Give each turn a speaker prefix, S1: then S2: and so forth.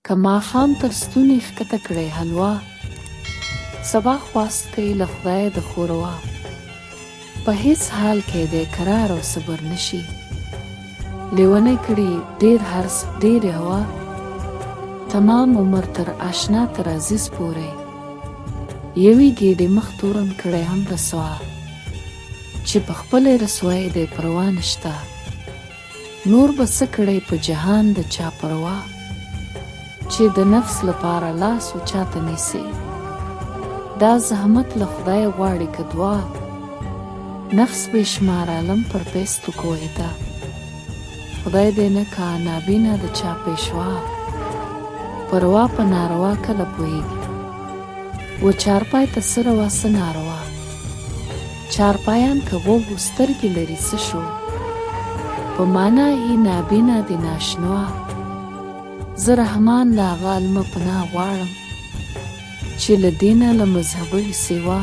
S1: که ماښام تر ستوني ښکته کړی حلوا، سبا خواست کوي له خدایه د ښوروا. په هیڅ حال کې دی قرار او صبر نشي، لیونی کړي ډېر حرص ډېرې هوا. تمام عمر تر آشنا تر عزیز پورې، یوې ګېډې مخ تورن کړی هم رسوا. چې په خپلې رسوایۍ دی پروا نشته، نور به څه کړی په جهان د چا پروا. چې د نفس لپاره لاس اوچاته نیسي، دا زحمت له خدای غواړي که دعا. نفس بې شمار عالم پر پیستو کوی ده، خدای دې نه کا نابینا د چا پیشوا. پروا په ناروا کله پوهیږي، و چارپای ته څه روا څه ناروا. چارپایان که غوږ و سترګې لري څه شو، په معنا یې نابینا دي ناشنوا. زه رحمان له هغه علمه پناه غواړم، چې له دینه له مذهبه سیوا.